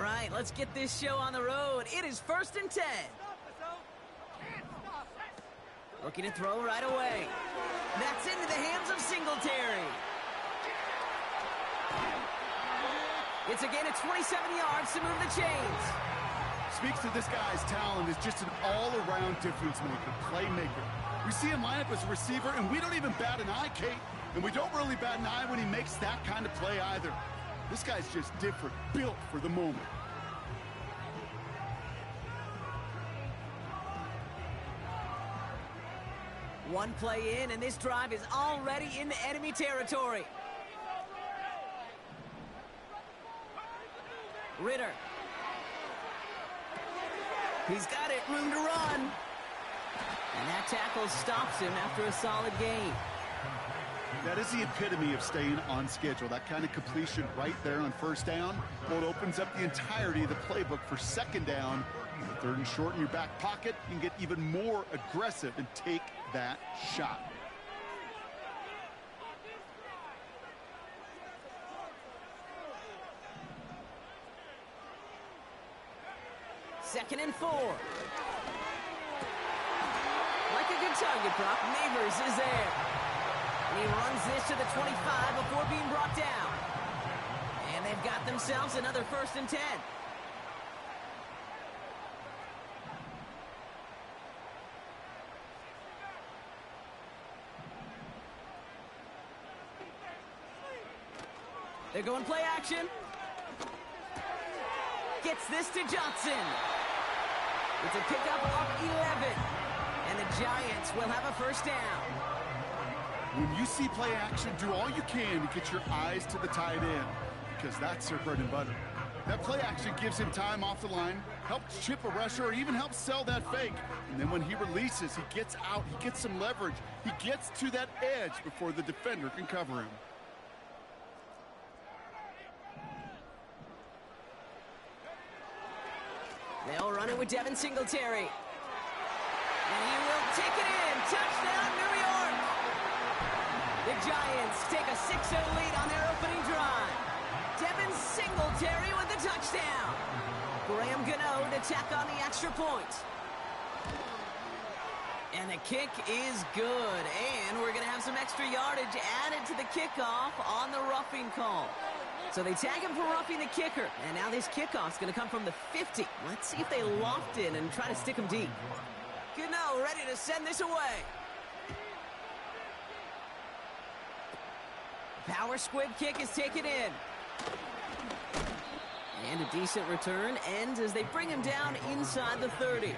right, let's get this show on the road. It is 1st and 10. Looking to throw right away. That's into the hands of Singletary. It's a gain of 27 yards to move the chains. Speaks to this guy's talent as just an all-around difference maker, playmaker. We see him line up as a receiver, and we don't even bat an eye, Kate. And we don't really bat an eye when he makes that kind of play either. This guy's just different, built for the moment. One play in, and this drive is already into enemy territory. Ritter. He's got it, room to run. And that tackle stops him after a solid gain. That is the epitome of staying on schedule. That kind of completion right there on 1st down. Well, it opens up the entirety of the playbook for 2nd down. 3rd and short in your back pocket. You can get even more aggressive and take that shot. Second and 4. Like a good target prop, Neighbors is there. And he runs this to the 25 before being brought down. And they've got themselves another 1st and 10. They're going play action. Gets this to Johnson. It's a pickup of 11. And the Giants will have a 1st down. When you see play action, do all you can to get your eyes to the tight end, because that's their bread and butter. That play action gives him time off the line, helps chip a rusher, or even helps sell that fake. And then when he releases, he gets out, he gets some leverage. He gets to that edge before the defender can cover him. They'll run it with Devin Singletary. And he will take it in. Touchdown, New York! The Giants take a 6-0 lead on their opening drive. Devin Singletary with the touchdown. Graham Gano to tack on the extra point. And the kick is good. And we're going to have some extra yardage added to the kickoff on the roughing call. So they tag him for roughing the kicker. And now this kickoff's going to come from the 50. Let's see if they loft in and try to stick him deep. Gano ready to send this away. Power squib kick is taken in. And a decent return ends as they bring him down inside the 30.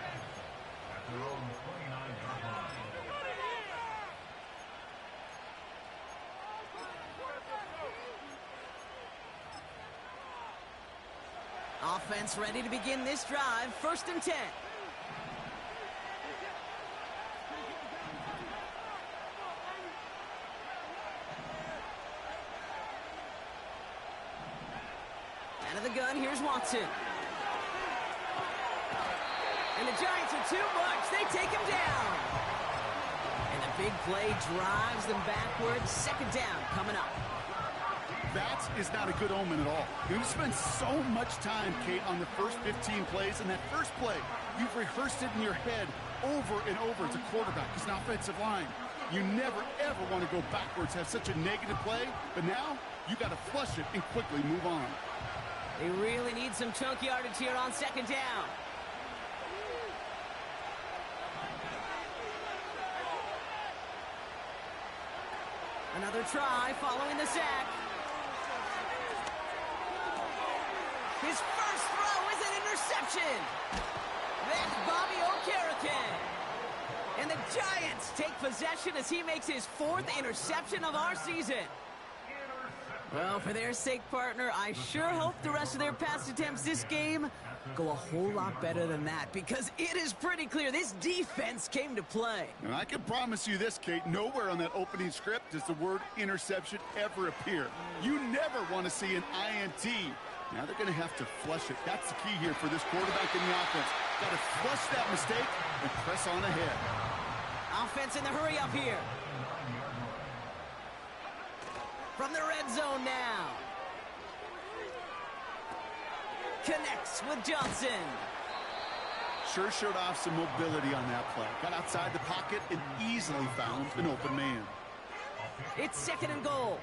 Offense ready to begin this drive. 1st and 10. Out of the gun, here's Watson. And the Giants are too much. They take him down. And the big play drives them backwards. 2nd down coming up. That is not a good omen at all. You've spent so much time, Kate, on the first 15 plays, and that first play, you've rehearsed it in your head over and over as a quarterback, as an offensive line. You never, ever want to go backwards, have such a negative play, but now you got to flush it and quickly move on. They really need some chunk yardage here on 2nd down. Another try following the sack. His first throw is an interception. That's Bobby Okereke. And the Giants take possession as he makes his 4th interception of our season. Well, for their sake, partner, I sure hope the rest of their pass attempts this game go a whole lot better than that, because it is pretty clear this defense came to play. And I can promise you this, Kate, nowhere on that opening script does the word interception ever appear. You never want to see an INT. Now they're going to have to flush it. That's the key here for this quarterback in the offense. Got to flush that mistake and press on ahead. Offense in the hurry up here. From the red zone now. connects with Johnson. Sure showed off some mobility on that play. Got outside the pocket and easily found an open man. It's 2nd and goal.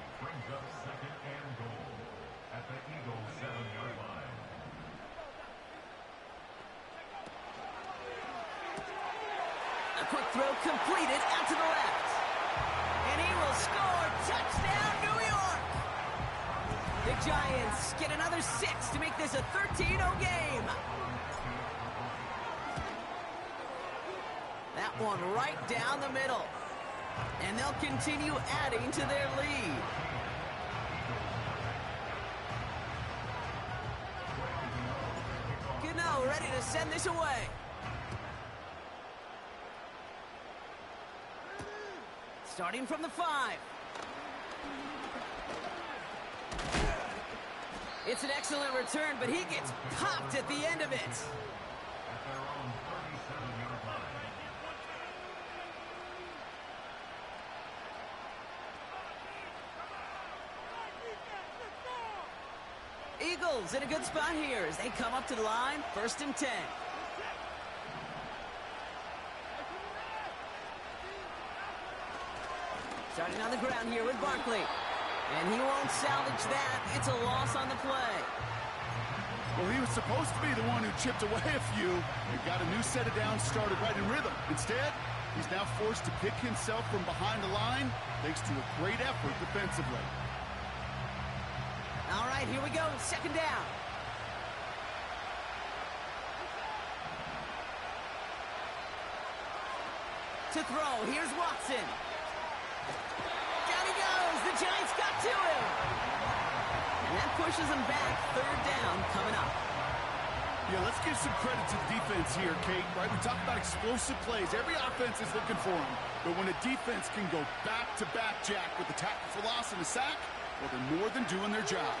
A quick throw completed out to the left. And he will score. Touchdown, New York! The Giants get another 6 to make this a 13-0 game. That one right down the middle. And they'll continue adding to their lead. Gano ready to send this away. Starting from the 5. It's an excellent return, but he gets popped at the end of it. Eagles in a good spot here as they come up to the line, 1st and 10. Starting on the ground here with Barkley. And he won't salvage that. It's a loss on the play. Well, he was supposed to be the one who chipped away a few. He got a new set of downs started right in rhythm. Instead, he's now forced to pick himself from behind the line thanks to a great effort defensively. All right, here we go. 2nd down. To throw, here's Watson. Down he goes. The Giants got to him. And that pushes him back. 3rd down coming up. Yeah, let's give some credit to the defense here, Kate. Right, we talk about explosive plays. Every offense is looking for them. But when a defense can go back-to-back, Jack, with the tackle for loss and a sack, well, they're more than doing their job.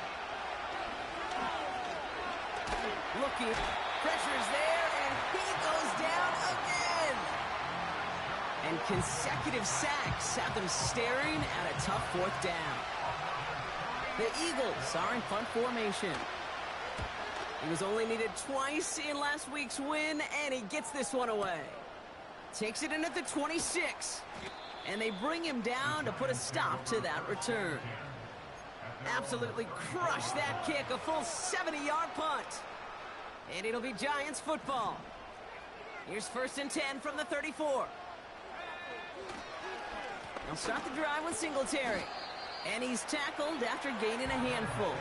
Looking, pressure's there, and he goes down again. And consecutive sacks have them staring at a tough 4th down. The Eagles are in punt formation. He was only needed twice in last week's win, and he gets this one away. Takes it in at the 26, and they bring him down to put a stop to that return. Absolutely crushed that kick, a full 70-yard punt. And it'll be Giants football. Here's 1st and 10 from the 34. They'll start the drive with Singletary. And he's tackled after gaining a handful.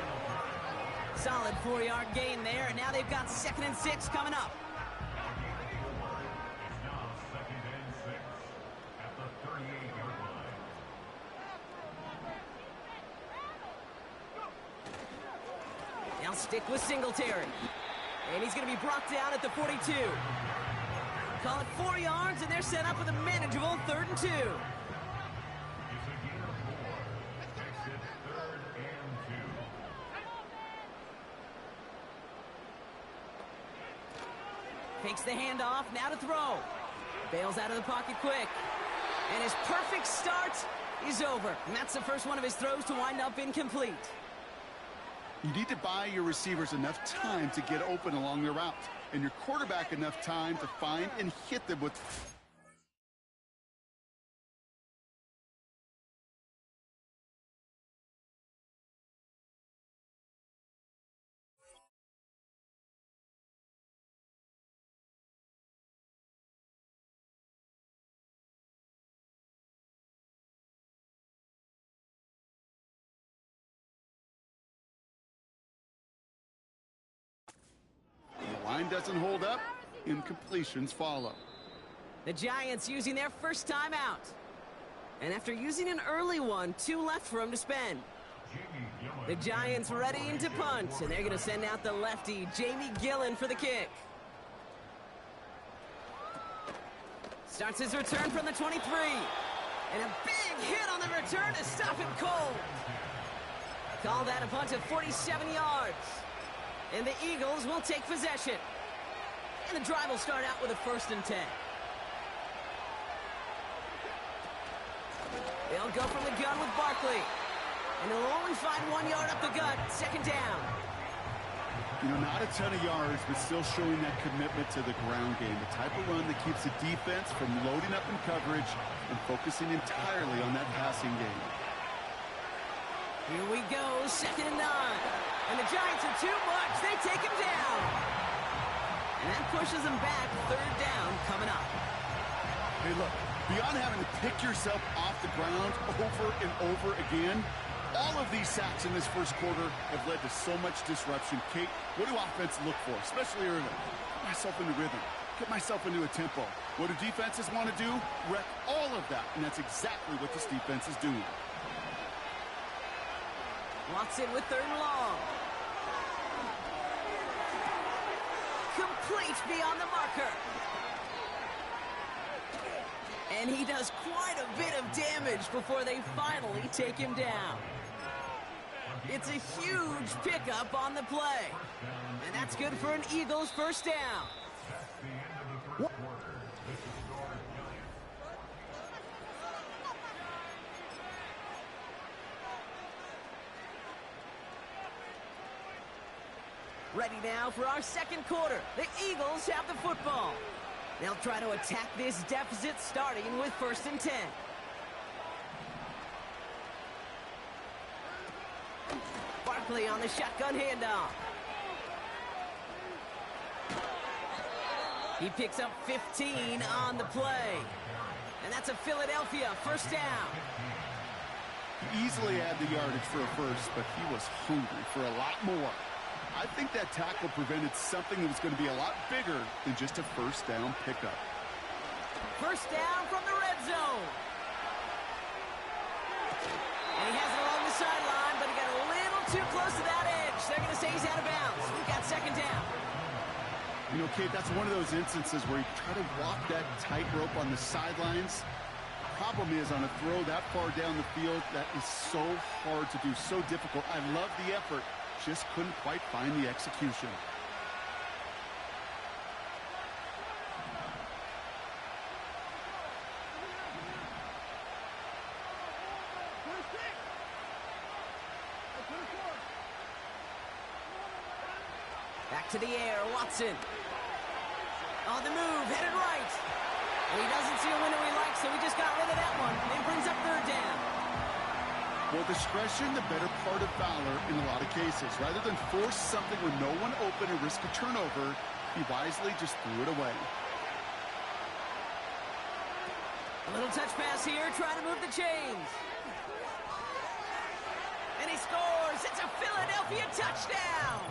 Solid 4-yard gain there, and now they've got 2nd and 6 coming up. They'll stick with Singletary. And he's going to be brought down at the 42. Call it 4 yards, and they're set up with a manageable 3rd and 2. Takes the handoff, now to throw. Bails out of the pocket quick. And his perfect start is over. And that's the first one of his throws to wind up incomplete. You need to buy your receivers enough time to get open along their route, and your quarterback enough time to find and hit them with... Line doesn't hold up, incompletions follow. The Giants using their first time out. And after using an early one, 2 left for him to spend. The Giants ready to punt, and they're going to send out the lefty, Jamie Gillen, for the kick. Starts his return from the 23. And a big hit on the return to stop him cold. Call that a punt of 47 yards. And the Eagles will take possession. And the drive will start out with a 1st and 10. They'll go from the gun with Barkley. And they'll only find 1 yard up the gut. 2nd down. You know, not a ton of yards, but still showing that commitment to the ground game. The type of run that keeps the defense from loading up in coverage and focusing entirely on that passing game. Here we go, 2nd and 9. And the Giants are too much. They take him down. And that pushes them back. 3rd down coming up. Hey, look, beyond having to pick yourself off the ground over and over again, all of these sacks in this first quarter have led to so much disruption. Kate, what do offense look for, especially early? Get myself into rhythm. Get myself into a tempo. What do defenses want to do? Wreck all of that, and that's exactly what this defense is doing. Watson with 3rd and long. Complete beyond the marker. And he does quite a bit of damage before they finally take him down. It's a huge pickup on the play. And that's good for an Eagles 1st down. Ready now for our 2nd quarter. The Eagles have the football. They'll try to attack this deficit starting with 1st and 10. Barkley on the shotgun handoff. He picks up 15 on the play. And that's a Philadelphia 1st down. He easily had the yardage for a first, but he was hungry for a lot more. I think that tackle prevented something that was going to be a lot bigger than just a 1st down pickup. 1st down from the red zone. And he has it along the sideline, but he got a little too close to that edge. They're going to say he's out of bounds. We've got 2nd down. You know, Kate, that's one of those instances where you try to walk that tightrope on the sidelines. Problem is, on a throw that far down the field, that is so hard to do, so difficult. I love the effort. Just couldn't quite find the execution. Back to the air, Watson. On the move, headed right. And he doesn't see a window he likes, so he just got rid of that one. It brings up 3rd down. Well, discretion, the better part of valor in a lot of cases. Rather than force something with no one open and risk a turnover, he wisely just threw it away. A little touch pass here, trying to move the chains. And he scores. It's a Philadelphia touchdown.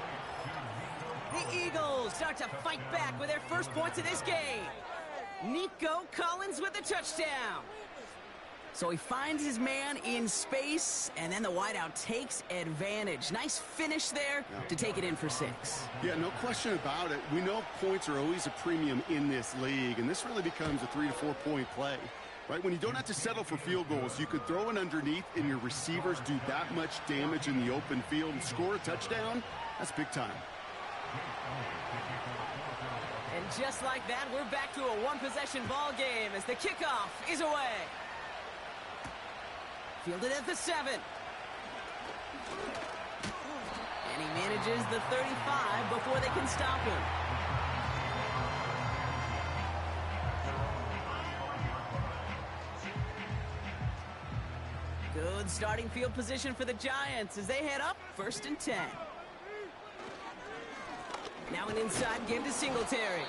The Eagles start to fight back with their first points of this game. Nico Collins with the touchdown. So he finds his man in space, and then the wideout takes advantage. Nice finish there to take it in for 6. Yeah, no question about it. We know points are always a premium in this league, and this really becomes a 3 to 4 point play. Right? When you don't have to settle for field goals, you could throw it underneath and your receivers do that much damage in the open field and score a touchdown. That's big time. And just like that, we're back to a 1-possession ball game as the kickoff is away. Fielded at the 7. And he manages the 35 before they can stop him. Good starting field position for the Giants as they head up 1st and 10. Now an inside give to Singletary.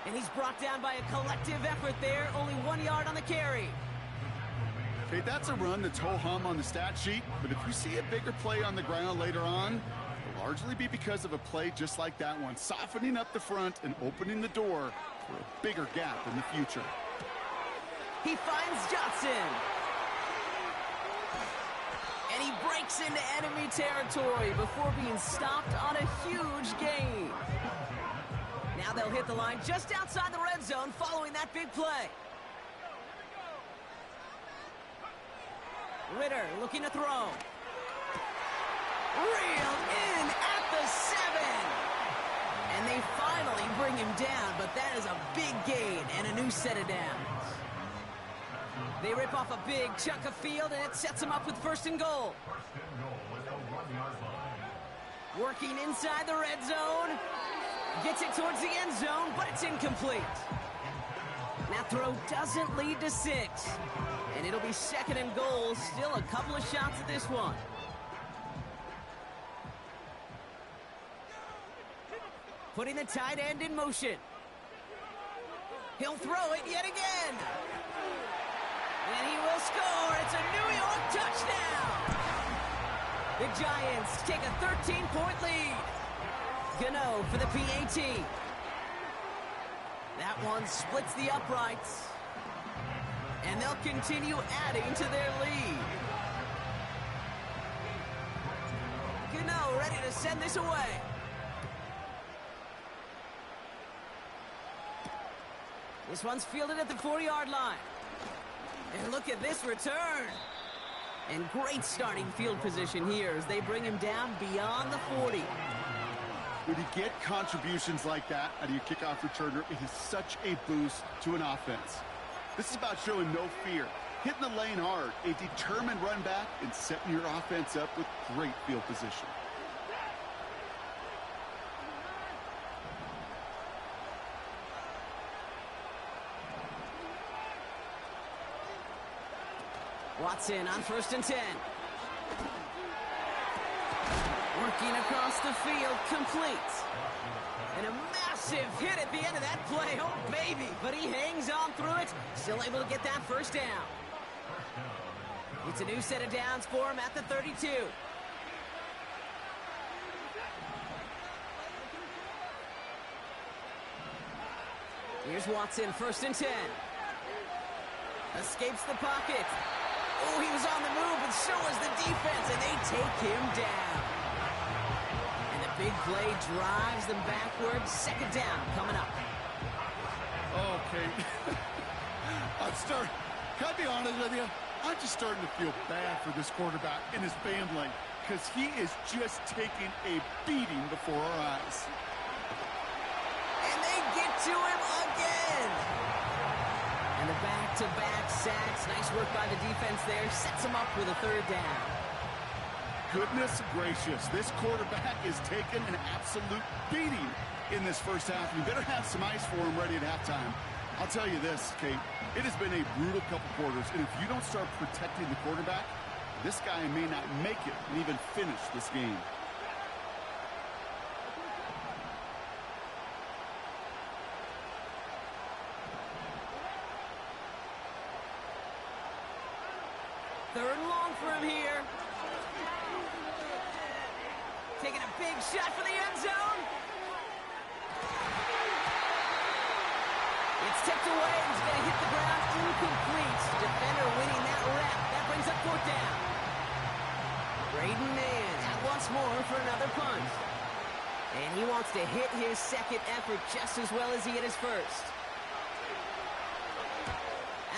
And he's brought down by a collective effort there. Only 1 yard on the carry. Okay, that's a run that's ho-hum on the stat sheet, but if you see a bigger play on the ground later on, it'll largely be because of a play just like that one, softening up the front and opening the door for a bigger gap in the future. He finds Johnson. And he breaks into enemy territory before being stopped on a huge gain. Now they'll hit the line just outside the red zone following that big play. Ritter looking to throw. Reeled in at the 7. And they finally bring him down, but that is a big gain and a new set of downs. They rip off a big chunk of field, and it sets them up with 1st and goal. Working inside the red zone. Gets it towards the end zone, but it's incomplete. That throw doesn't lead to 6. And it'll be 2nd and goal. Still a couple of shots at this one. Putting the tight end in motion. He'll throw it yet again. And he will score. It's a New York touchdown. The Giants take a 13-point lead. Gano for the PAT. That one splits the uprights. And they'll continue adding to their lead. Gano ready to send this away. This one's fielded at the 40-yard line. And look at this return. And great starting field position here as they bring him down beyond the 40. When you get contributions like that out of your kickoff returner, it is such a boost to an offense. This is about showing no fear, hitting the lane hard, a determined run back, and setting your offense up with great field position. Watson on 1st and 10. Working across the field, complete. And a massive hit at the end of that play. Oh, baby. But he hangs on through it. Still able to get that first down. It's a new set of downs for him at the 32. Here's Watson, 1st and 10. Escapes the pocket. Oh, he was on the move, but so was the defense, and they take him down. And the big play drives them backwards. 2nd down coming up. Okay. Can I be honest with you? I'm just starting to feel bad for this quarterback and his family because he is just taking a beating before our eyes. And they get to him again. And the back-to-back sacks. Nice work by the defense there. Sets him up with a 3rd down. Goodness gracious. This quarterback is taking an absolute beating in this first half. We better have some ice for him ready at halftime. I'll tell you this, Kate. It has been a brutal couple quarters. And if you don't start protecting the quarterback, this guy may not make it and even finish this game. Third and long for him here. Taking a big shot for the end zone. It's tipped away and he's going to hit the ground incomplete. Defender winning that rep. That brings up 4th down. Braden Mann out once more for another punt. And he wants to hit his 2nd effort just as well as he hit his 1st.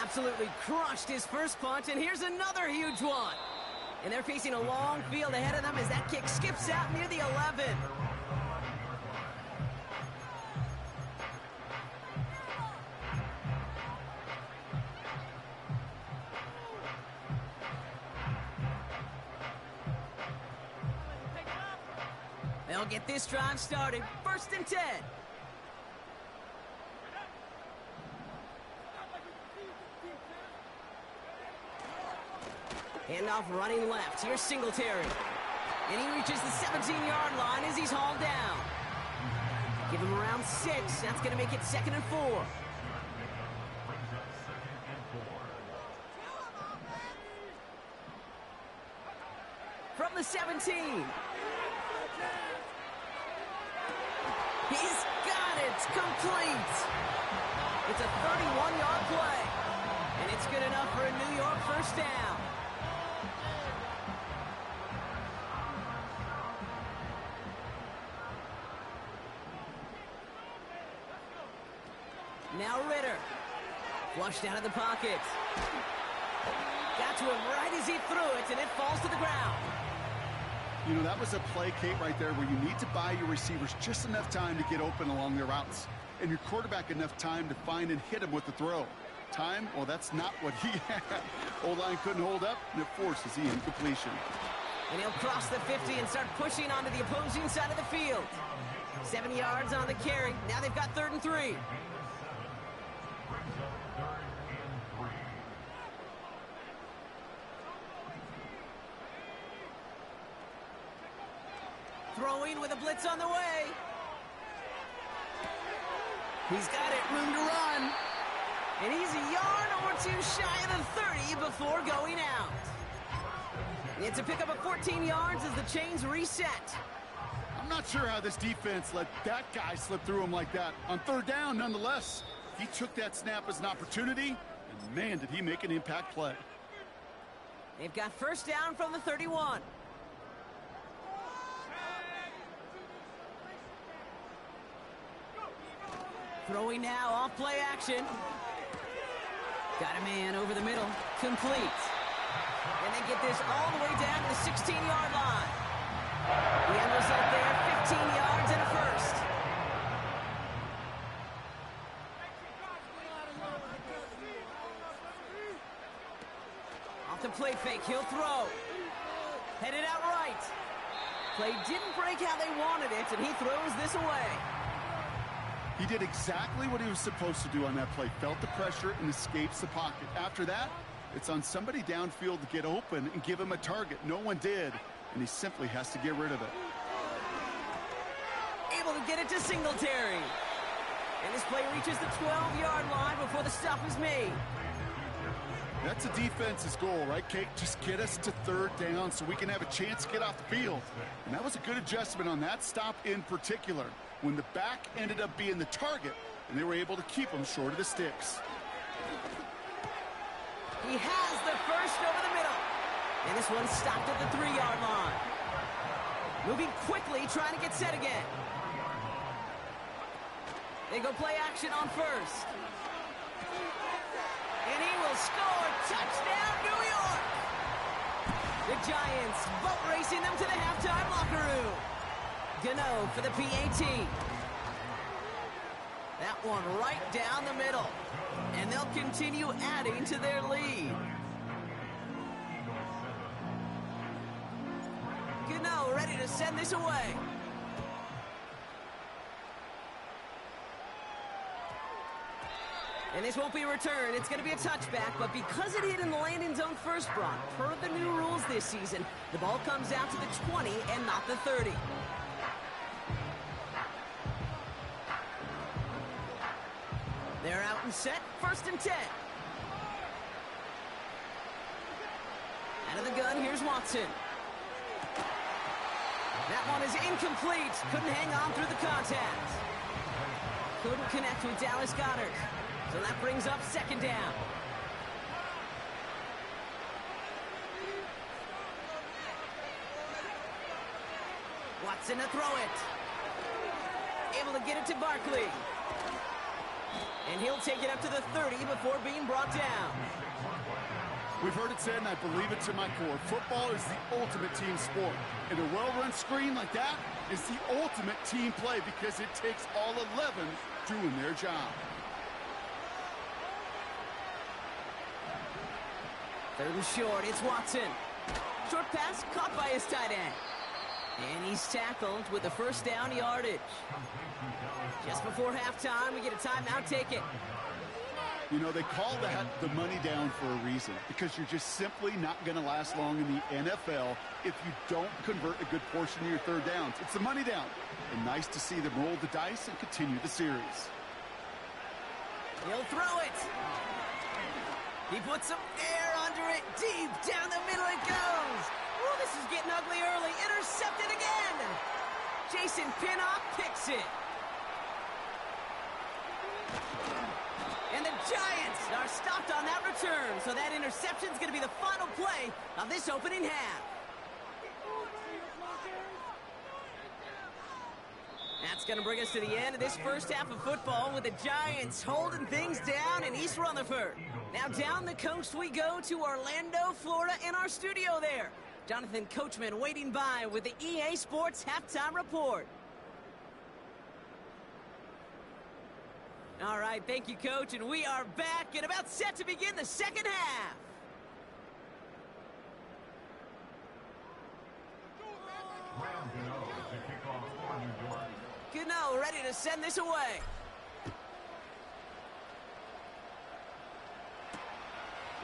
Absolutely crushed his first punt, and here's another huge one. And they're facing a long field ahead of them as that kick skips out near the 11. They'll get this drive started. 1st and 10. Handoff running left. Here's Singletary. And he reaches the 17-yard line as he's hauled down. Give him around 6. That's going to make it 2nd and 4. From the 17. He's got it. Complete. It's a 31-yard play. And it's good enough for a New York first down. Now Ritter. Flushed out of the pocket. Got to him right as he threw it, and it falls to the ground. You know, that was a play, Kate, right there where you need to buy your receivers just enough time to get open along their routes. And your quarterback enough time to find and hit him with the throw. Time? Well, that's not what he had. O-line couldn't hold up, and it forces the incompletion. And he'll cross the 50 and start pushing onto the opposing side of the field. 7 yards on the carry. Now they've got 3rd and 3. Throwing with a blitz on the way. He's got it, room to run. And he's a yard or two shy of the 30 before going out. It's a pickup of 14 yards as the chains reset. I'm not sure how this defense let that guy slip through him like that. On 3rd down, nonetheless, he took that snap as an opportunity, and man, did he make an impact play. They've got 1st down from the 31. Throwing now, off play action. Got a man over the middle, complete. And they get this all the way down to the 16-yard line. The end result there, 15 yards and a first. Off the play fake, he'll throw. Headed out right. Play didn't break how they wanted it, and he throws this away. He did exactly what he was supposed to do on that play. Felt the pressure and escapes the pocket. After that, it's on somebody downfield to get open and give him a target. No one did, and he simply has to get rid of it. Able to get it to Singletary. And this play reaches the 12-yard line before the stop is made. That's a defense's goal, right, Kate? Just get us to 3rd down so we can have a chance to get off the field. And that was a good adjustment on that stop in particular, when the back ended up being the target, and they were able to keep him short of the sticks. He has the first over the middle. And this one stopped at the 3-yard line. Moving quickly, trying to get set again. They go play action on 1st. And he will score. Touchdown, New York! The Giants boat racing them to the halftime locker room. Gano for the PAT. That one right down the middle. And they'll continue adding to their lead. Gano ready to send this away. And this won't be returned. It's going to be a touchback, but because it hit in the landing zone first, Brock, per the new rules this season, the ball comes out to the 20 and not the 30. They're out and set, 1st and 10. Out of the gun, here's Watson. That one is incomplete. Couldn't hang on through the contact. Couldn't connect with Dallas Goedert. So that brings up 2nd down. Watson to throw it. Able to get it to Barkley. And he'll take it up to the 30 before being brought down. We've heard it said, and I believe it to my core. Football is the ultimate team sport. And a well-run screen like that is the ultimate team play because it takes all 11 doing their job. 3rd and short, it's Watson. Short pass caught by his tight end. And he's tackled with the 1st down yardage. Just before halftime, we get a timeout. Take it. You know, they call that the money down for a reason, because you're just simply not going to last long in the NFL if you don't convert a good portion of your 3rd downs. It's the money down. And nice to see them roll the dice and continue the series. He'll throw it. He puts some air under it. Deep down the middle it goes. Oh, this is getting ugly early. Intercepted again. Jason Pinnock picks it. And the Giants are stopped on that return. So that interception is going to be the final play of this opening half. That's going to bring us to the end of this first half of football with the Giants holding things down in East Rutherford. Now down the coast we go to Orlando, Florida, in our studio there. Jonathan Coachman waiting by with the EA Sports Halftime Report. All right, thank you, Coach, and we are back and about set to begin the second half. Gano ready to send this away.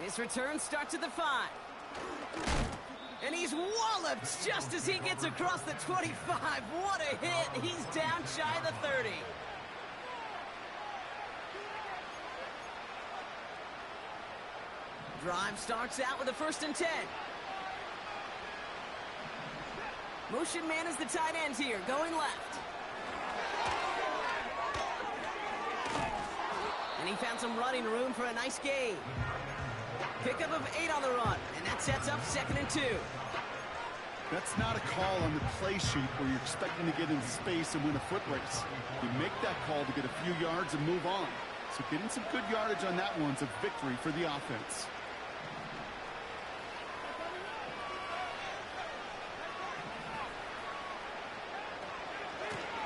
His return starts at the 5. And he's walloped just as he gets across the 25. What a hit. He's down shy of the 30. Drive starts out with a 1st and 10. Motion man is the tight end here, going left. And he found some running room for a nice gain. Pickup of 8 on the run, and that sets up 2nd and 2. That's not a call on the play sheet where you're expecting to get into space and win a foot race. You make that call to get a few yards and move on. So getting some good yardage on that one's a victory for the offense.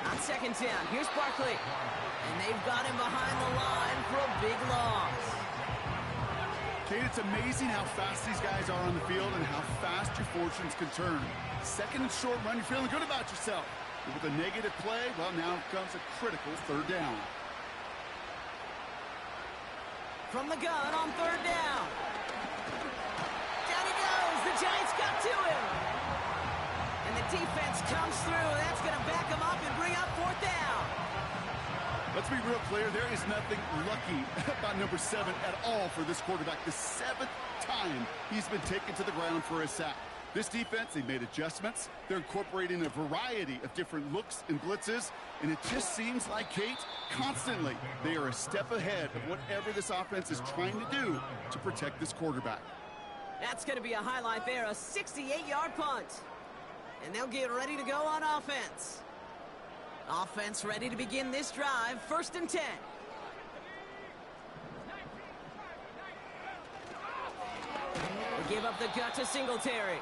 On 2nd down, here's Barkley. And they've got him behind the line for a big loss. Kate, it's amazing how fast these guys are on the field and how fast your fortunes can turn. 2nd and short run, you're feeling good about yourself. But with a negative play, well, now comes a critical 3rd down. From the gun on 3rd down. Down he goes. The Giants got to him. And the defense comes through. That's going to back him up and bring up 4th down. Let's be real clear, there is nothing lucky about number 7 at all for this quarterback. The 7th time he's been taken to the ground for a sack. This defense, they made adjustments. They're incorporating a variety of different looks and blitzes, and it just seems like, Kate, constantly they are a step ahead of whatever this offense is trying to do to protect this quarterback. That's going to be a highlight there, a 68-yard punt. And they'll get ready to go on offense. Offense ready to begin this drive, 1st and 10. They give up the gut to Singletary.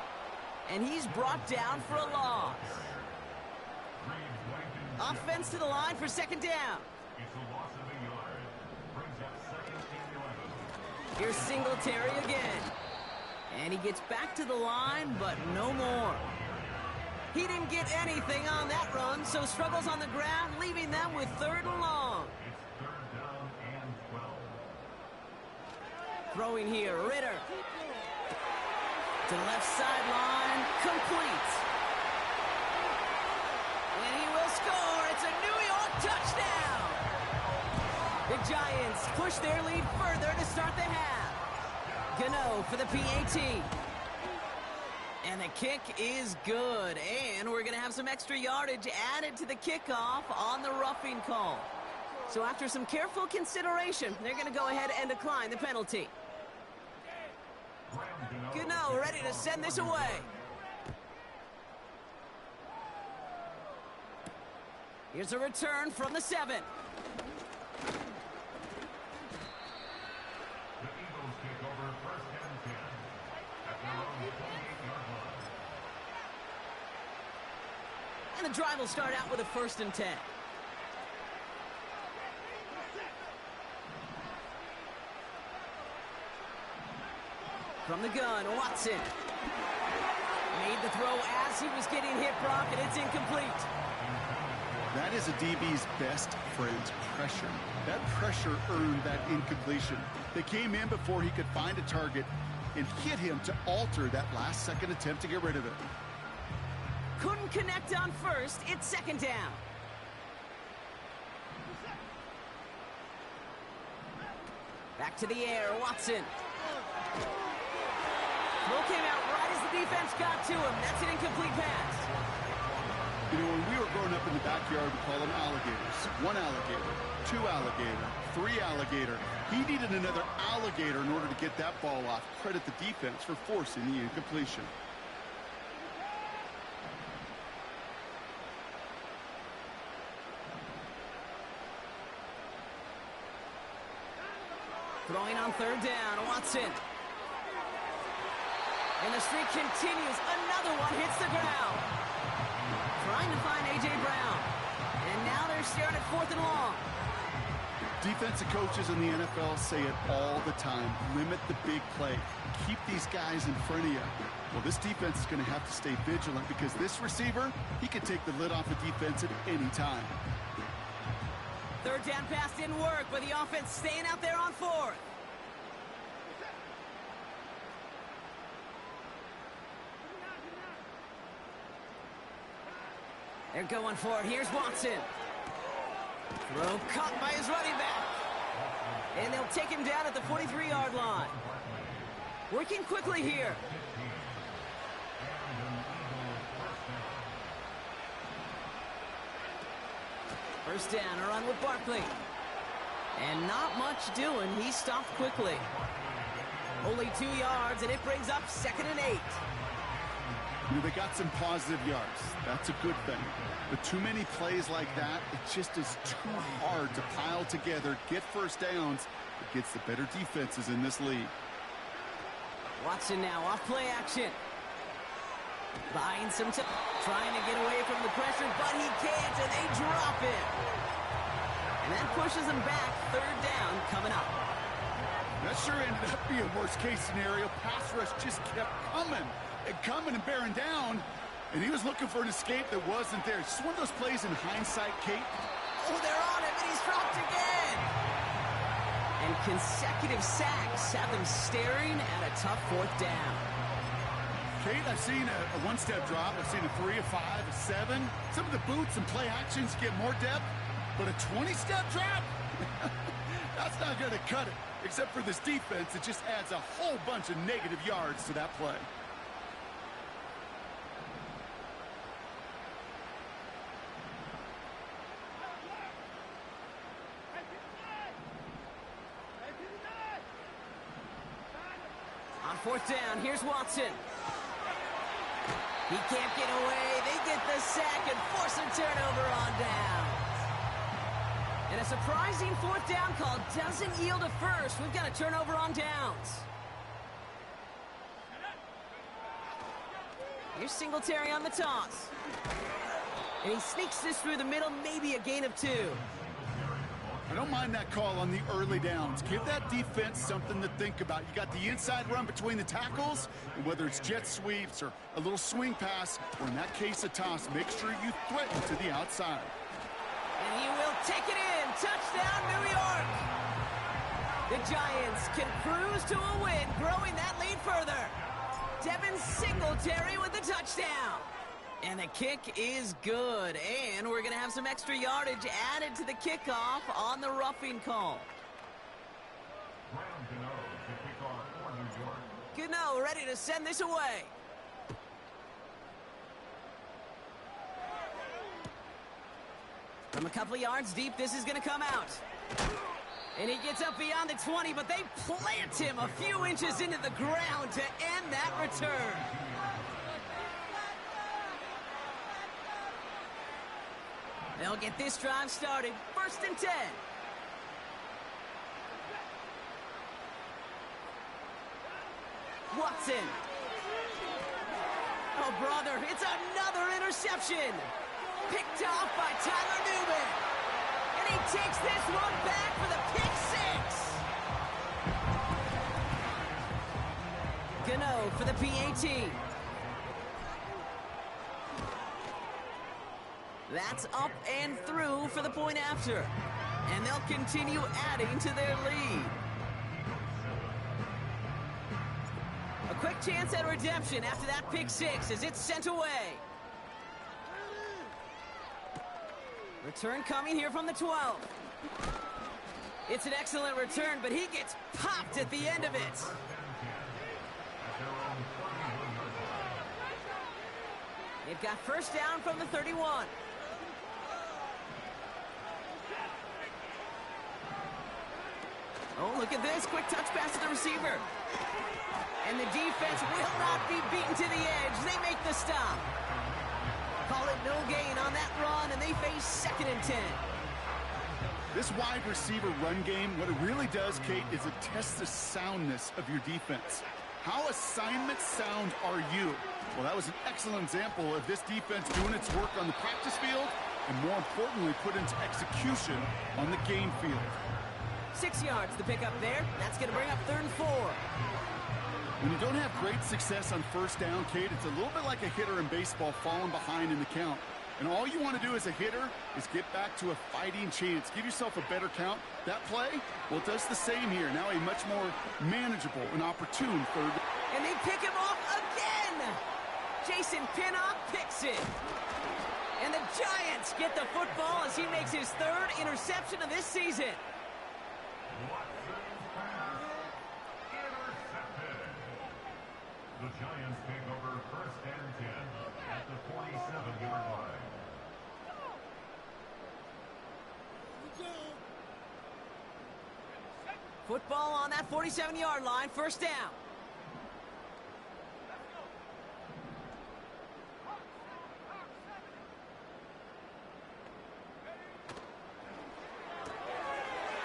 And he's brought down for a loss. Offense to the line for 2nd down. Here's Singletary again. And he gets back to the line, but no more. He didn't get anything on that run, so struggles on the ground, leaving them with 3rd and long. Throwing here, Ritter. To left sideline, complete. And he will score. It's a New York touchdown. The Giants push their lead further to start the half. Gano for the PAT. And the kick is good. And we're going to have some extra yardage added to the kickoff on the roughing call. So after some careful consideration, they're going to go ahead and decline the penalty. Gano ready to send this away. Here's a return from the 7. And the drive will start out with a 1st and 10. From the gun, Watson. Made the throw as he was getting hit, Brock, and it's incomplete. That is a DB's best friend, pressure. That pressure earned that incompletion. They came in before he could find a target and hit him to alter that last-second attempt to get rid of it. Couldn't connect on 1st. It's 2nd down. Back to the air, Watson. Throw came out right as the defense got to him. That's an incomplete pass. You know, when we were growing up in the backyard, we call them alligators. 1 alligator, 2 alligator, 3 alligator. He needed another alligator in order to get that ball off. Credit the defense for forcing the incompletion. Throwing on 3rd down, Watson. And the streak continues. Another one hits the ground. Trying to find A.J. Brown. And now they're staring at 4th and long. Defensive coaches in the NFL say it all the time. Limit the big play. keep these guys in front of you. Well, this defense is going to have to stay vigilant because this receiver, he can take the lid off a defense at any time. Third down pass didn't work, but the offense staying out there on fourth. They're going for it. Here's Watson. Throw caught by his running back. And they'll take him down at the 43-yard line. Working quickly here. First down, a run with Barkley. And not much doing. He stopped quickly. Only 2 yards, and it brings up 2nd and 8. You know, they got some positive yards. That's a good thing. But too many plays like that, it just is too hard to pile together, get first downs against the better defenses in this league. Watson now off play action. Buying some time. Trying to get away from the pressure, but he can't, and they drop it. And that pushes him back. 3rd down coming up. That sure ended up being worst-case scenario. Pass rush just kept coming and bearing down, and he was looking for an escape that wasn't there. It's just one of those plays in hindsight, Kate. Oh, they're on him, and he's dropped again. And consecutive sacks have them staring at a tough 4th down. Kate, I've seen a one-step drop. I've seen a 3, a 5, a 7. Some of the boots and play actions get more depth, but a 20-step drop? That's not going to cut it. Except for this defense, it just adds a whole bunch of negative yards to that play. On 4th down, here's Watson. He can't get away. They get the sack and force a turnover on down. And a surprising 4th down call doesn't yield a first. We've got a turnover on downs. Here's Singletary on the toss. And he sneaks this through the middle, maybe a gain of 2. I don't mind that call on the early downs. Give that defense something to think about. You got the inside run between the tackles, and whether it's jet sweeps or a little swing pass, or in that case a toss, make sure you threaten to the outside. And he will take it in. Touchdown, New York. The Giants can cruise to a win, growing that lead further. Devin Singletary with the touchdown. And the kick is good. And we're going to have some extra yardage added to the kickoff on the roughing call. Gano ready to send this away. From a couple of yards deep, this is going to come out. And he gets up beyond the 20, but they plant him a few inches into the ground to end that return. They'll get this drive started. 1st and 10. Watson. Oh, brother, it's another interception. Picked off by Tyler Newman. And he takes this one back for the pick 6. Gano for the PAT. That's up and through for the point after. And they'll continue adding to their lead. A quick chance at redemption after that pick 6 as it's sent away. Return coming here from the 12. It's an excellent return, but he gets popped at the end of it. They've got first down from the 31. Oh, look at this. Quick touch pass to the receiver. And the defense will not be beaten to the edge. They make the stop. Call it no gain on that run, and they face 2nd and 10. This wide receiver run game, what it really does, Kate, is it tests the soundness of your defense. How assignment sound are you? Well, that was an excellent example of this defense doing its work on the practice field and, more importantly, put into execution on the game field. 6 yards to pick up there. That's going to bring up 3rd and 4. When you don't have great success on first down, Kate, it's a little bit like a hitter in baseball falling behind in the count. And all you want to do as a hitter is get back to a fighting chance. Give yourself a better count. That play, well, it does the same here. Now a much more manageable and opportune third. And they pick him off again. Jason Pinnock picks it. And the Giants get the football as he makes his third interception of this season. The Giants take over first and 10 at the 47-yard line. Football on that 47-yard line, first down.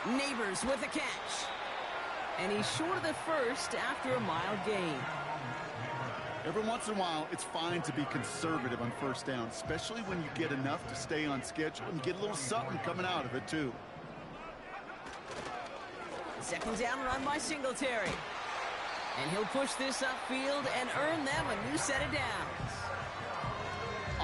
Neighbors with the catch. And he's short of the first after a mild gain. Every once in a while, it's fine to be conservative on first down, especially when you get enough to stay on schedule and get a little something coming out of it, too. Second down run by Singletary. And he'll push this upfield and earn them a new set of downs.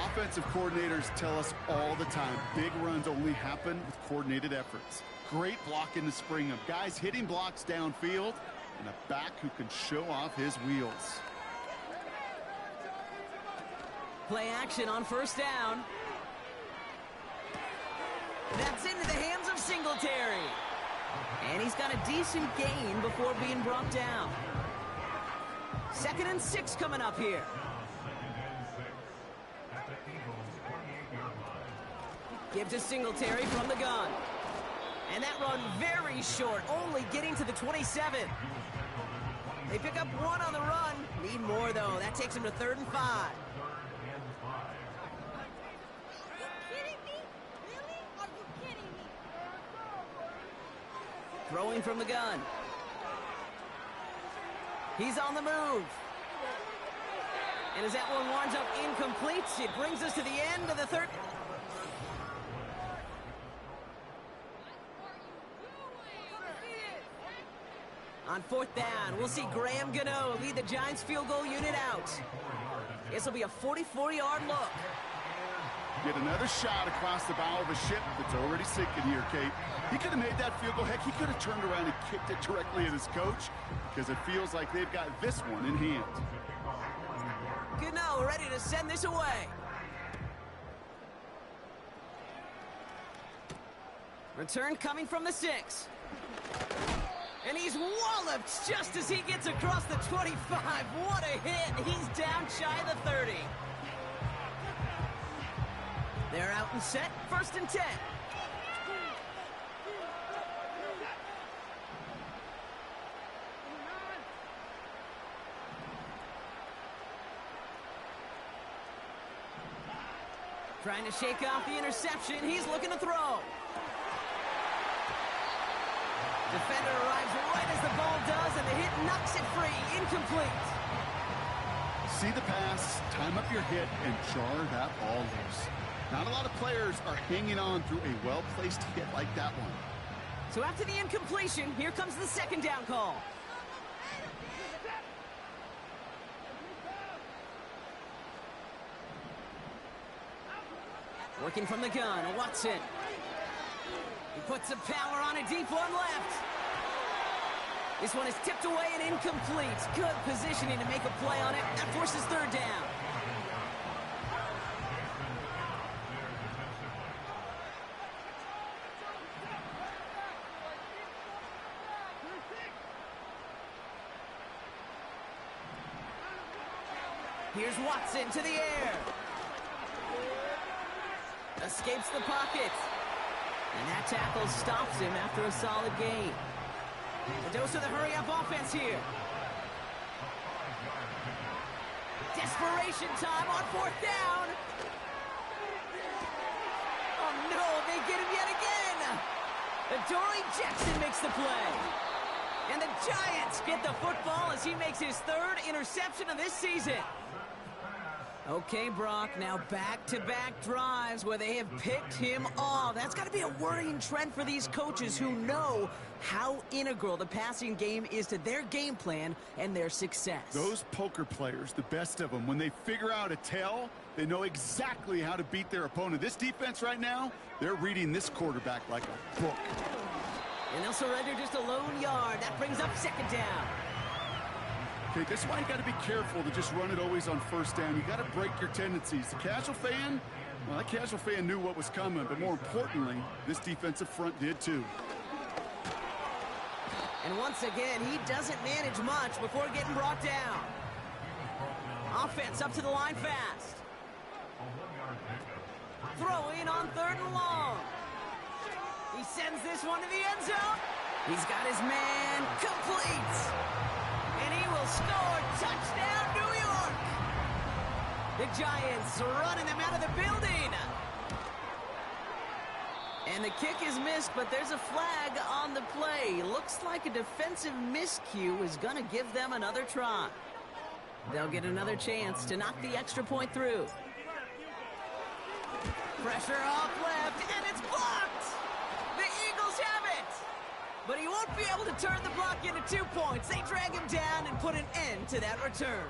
Offensive coordinators tell us all the time, big runs only happen with coordinated efforts. Great block in the spring of guys hitting blocks downfield and a back who can show off his wheels. Play action on first down. That's into the hands of Singletary. And he's got a decent gain before being brought down. 2nd and 6 coming up here. Give to Singletary from the gun. And that run very short, only getting to the 27. They pick up 1 on the run. Need more, though. That takes him to 3rd and 5. Throwing from the gun. He's on the move. And as that one winds up incomplete, it brings us to the end of the third. On 4th down, we'll see Graham Gano lead the Giants field goal unit out. This will be a 44-yard look. Get another shot across the bow of a ship that's already sinking here, Kate. He could have made that field goal. Heck, he could have turned around and kicked it directly at his coach because it feels like they've got this one in hand. Gano ready to send this away. Return coming from the 6. And he's walloped just as he gets across the 25. What a hit. He's down shy of the 30. They're out and set. 1st and 10. Trying to shake off the interception. He's looking to throw. Defender arrives right as the ball does, and the hit knocks it free. Incomplete. See the pass, time up your hit, and jar that ball loose. Not a lot of players are hanging on through a well-placed hit like that one. So after the incompletion, here comes the 2nd down call. Working from the gun, Watson. He puts some power on a deep one left. This one is tipped away and incomplete. Good positioning to make a play on it. That forces 3rd down. Here's Watson to the air. Escapes the pocket. And that tackle stops him after a solid gain. A dose of the hurry-up offense here. Desperation time on 4th down. Oh, no, they get him yet again. Adoree Jackson makes the play. And the Giants get the football as he makes his 3rd interception of this season. Okay, Brock, now back-to-back drives where they have picked him off. That's got to be a worrying trend for these coaches who know how integral the passing game is to their game plan and their success. Those poker players, the best of them, when they figure out a tell, they know exactly how to beat their opponent. This defense right now, they're reading this quarterback like a book. And they'll surrender just a lone yard. That brings up second down. Okay, this is why you got to be careful to just run it always on first down. You got to break your tendencies. The casual fan, well, that casual fan knew what was coming, but more importantly, this defensive front did too. And once again, he doesn't manage much before getting brought down. Offense up to the line fast. Throwing on 3rd and long. He sends this one to the end zone. He's got his man complete. And he will score. Touchdown, New York. The Giants running them out of the building. And the kick is missed, but there's a flag on the play. Looks like a defensive miscue is going to give them another try. They'll get another chance to knock the extra point through. Pressure off left, and it's blocked. The Eagles have it. But he won't be able to turn the block into 2 points. They drag him down and put an end to that return.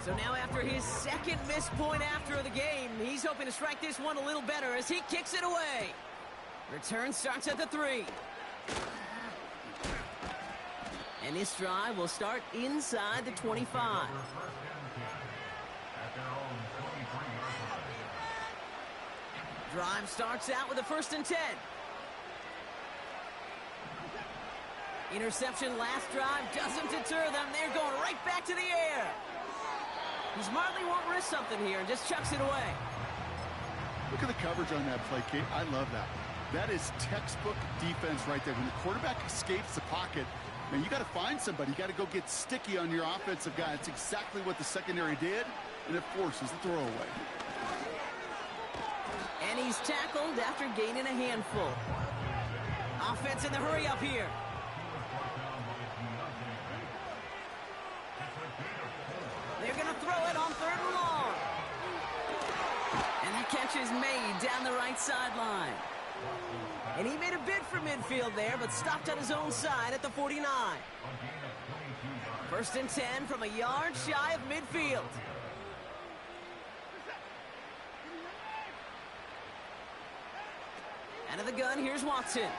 So now after his second missed point after the game, he's hoping to strike this one a little better as he kicks it away. Return starts at the 3. And this drive will start inside the 25. Drive starts out with a 1st and 10. Interception last drive doesn't deter them. They're going right back to the air. He smartly won't risk something here and just chucks it away. Look at the coverage on that play, Kate. I love that. That is textbook defense right there. When the quarterback escapes the pocket, man, you got to find somebody. You got to go get sticky on your offensive guy. It's exactly what the secondary did, and it forces the throwaway. And he's tackled after gaining a handful. Offense in the hurry up here. They're going to throw it on 3rd and long. And the catch is made down the right sideline. And he made a bid for midfield there, but stopped on his own side at the 49. 1st and 10 from a yard shy of midfield. Out of the gun, here's Watson.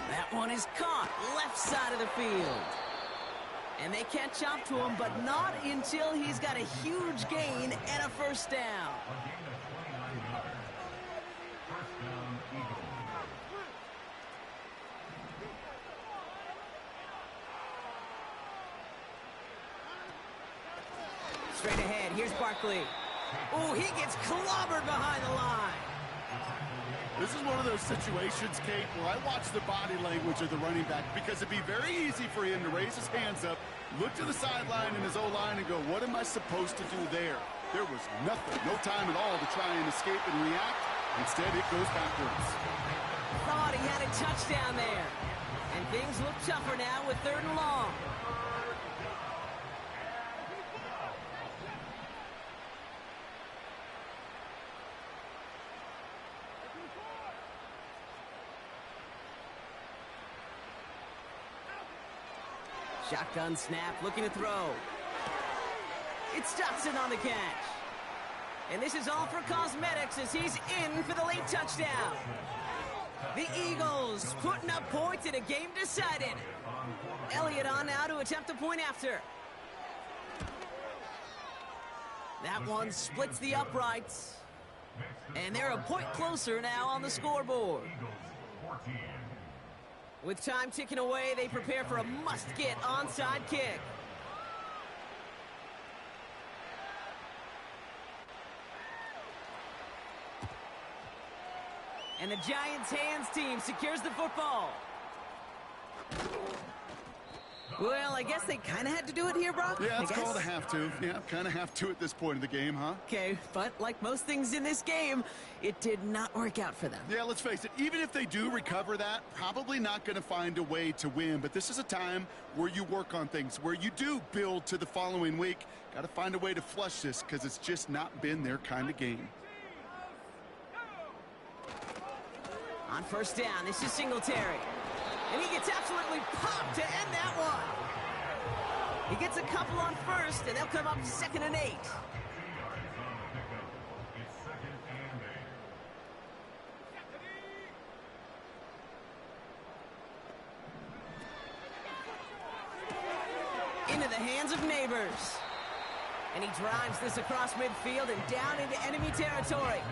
That one is caught left side of the field. And they catch up to him, but not until he's got a huge gain and a 1st down. Straight ahead, here's Barkley. Oh, he gets clobbered behind the line. This is one of those situations, Kate, where I watch the body language of the running back because it'd be very easy for him to raise his hands up, look to the sideline in his O-line and go, what am I supposed to do there? There was nothing, no time at all to try and escape and react. Instead, it goes backwards. Thought he had a touchdown there. And things look tougher now with 3rd and long. Shotgun snap, looking to throw. It's Dotson on the catch. And this is all for cosmetics as he's in for the late touchdown. The Eagles putting up points in a game decided. Elliott on now to attempt a point after. That one splits the uprights. And they're a point closer now on the scoreboard. With time ticking away, they prepare for a must-get onside kick. And the Giants' hands team secures the football. Well, I guess they kind of had to do it here, Brock. Yeah, it's called a have to. Yeah, kind of have to at this point in the game, huh? Okay, but like most things in this game, it did not work out for them. Yeah, let's face it, even if they do recover that, probably not going to find a way to win. But this is a time where you work on things, where you do build to the following week. Got to find a way to flush this because it's just not been their kind of game. On first down, this is Singletary. And he gets absolutely popped to end that one. He gets a couple on first, and they'll come up 2nd and 8. Into the hands of Neighbors. And he drives this across midfield and down into enemy territory.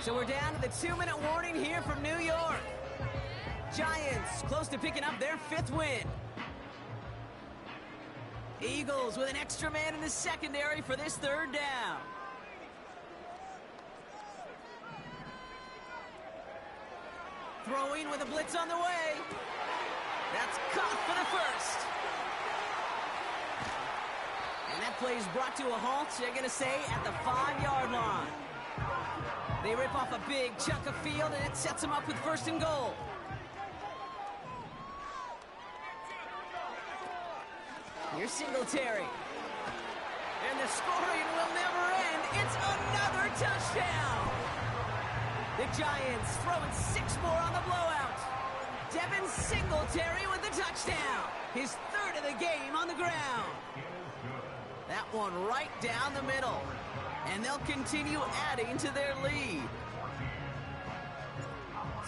So we're down to the 2-minute warning here from New York. Giants close to picking up their 5th win. Eagles with an extra man in the secondary for this 3rd down. Throwing with a blitz on the way. That's caught for the 1st. And that play is brought to a halt, they're going to say, at the 5-yard line. They rip off a big chunk of field, and it sets them up with 1st and goal. Here's Singletary. And the scoring will never end. It's another touchdown. The Giants throwing 6 more on the blowout. Devin Singletary with the touchdown. His 3rd of the game on the ground. That one right down the middle. And they'll continue adding to their lead.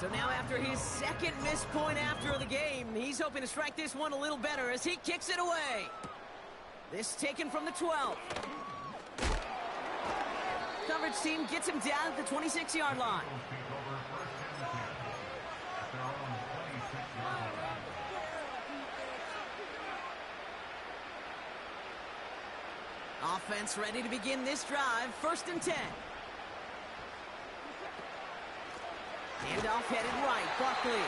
So now after his 2nd missed point after the game, he's hoping to strike this one a little better as he kicks it away. This taken from the 12. Coverage team gets him down at the 26-yard line. Offense ready to begin this drive. 1st and 10. Handoff headed right. Buckley.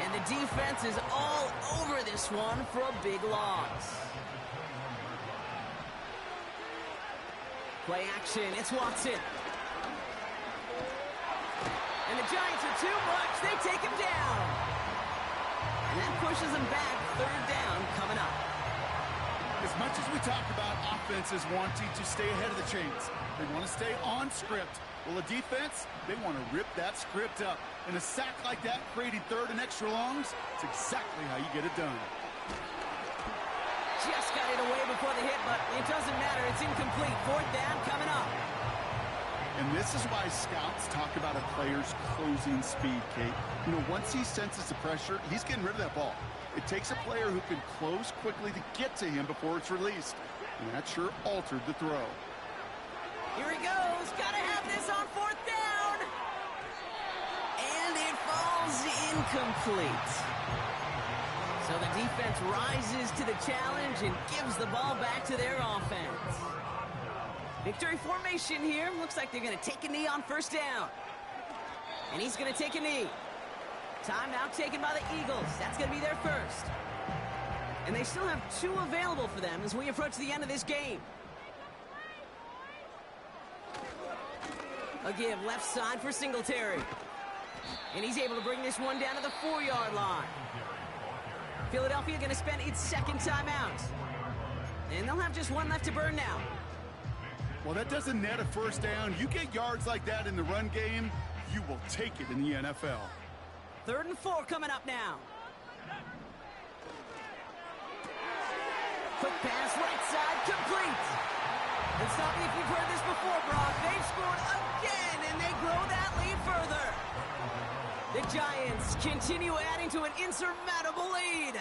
And the defense is all over this one for a big loss. Play action. It's Watson. And the Giants are too much. They take him down. And that pushes them back. 3rd down coming up. As much as we talk about offenses wanting to stay ahead of the chains, they want to stay on script. Well, the defense, they want to rip that script up. And a sack like that, creating 3rd and extra longs, it's exactly how you get it done. Just got it away before the hit, but it doesn't matter. It's incomplete. 4th down coming up. And this is why scouts talk about a player's closing speed, Kate. You know, once he senses the pressure, he's getting rid of that ball. It takes a player who can close quickly to get to him before it's released. And that sure altered the throw. Here he goes. Gotta have this on 4th down. And it falls incomplete. So the defense rises to the challenge and gives the ball back to their offense. Victory formation here. Looks like they're going to take a knee on 1st down. And he's going to take a knee. Timeout taken by the Eagles. That's going to be their 1st. And they still have 2 available for them as we approach the end of this game. A give left side for Singletary. And he's able to bring this one down to the 4-yard line. Philadelphia going to spend its 2nd timeout. And they'll have just 1 left to burn now. Well, that doesn't net a 1st down. You get yards like that in the run game, you will take it in the NFL. 3rd and 4 coming up now. Quick pass, right side, complete. And stop me if you've heard this before, Brock. They've scored again, and they grow that lead further. The Giants continue adding to an insurmountable lead.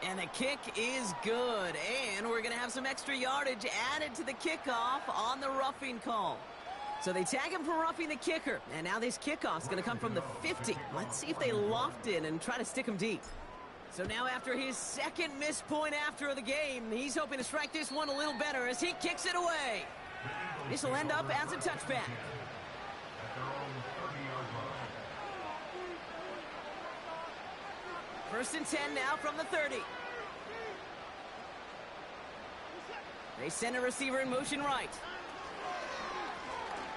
And the kick is good. And we're going to have some extra yardage added to the kickoff on the roughing call. So they tag him for roughing the kicker. And now this kickoff is going to come from the 50. Let's see if they loft it and try to stick him deep. So now after his 2nd missed point after the game, he's hoping to strike this one a little better as he kicks it away. This will end up as a touchback. First and 10 now from the 30. They send a receiver in motion right.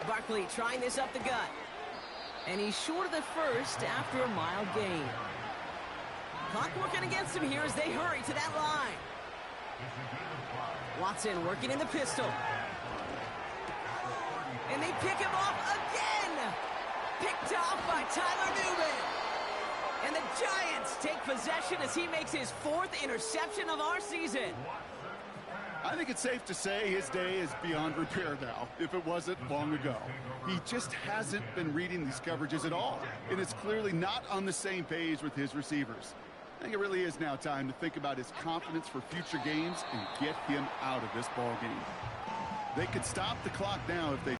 Barkley trying this up the gut. And he's short of the first after a mild gain. Clock working against him here as they hurry to that line. Watson working in the pistol. And they pick him off again. Picked off by Tyler Newman. And the Giants take possession as he makes his 4th interception of our season. I think it's safe to say his day is beyond repair now, if it wasn't long ago. He just hasn't been reading these coverages at all, and it's clearly not on the same page with his receivers. I think it really is now time to think about his confidence for future games and get him out of this ball game. They could stop the clock now if they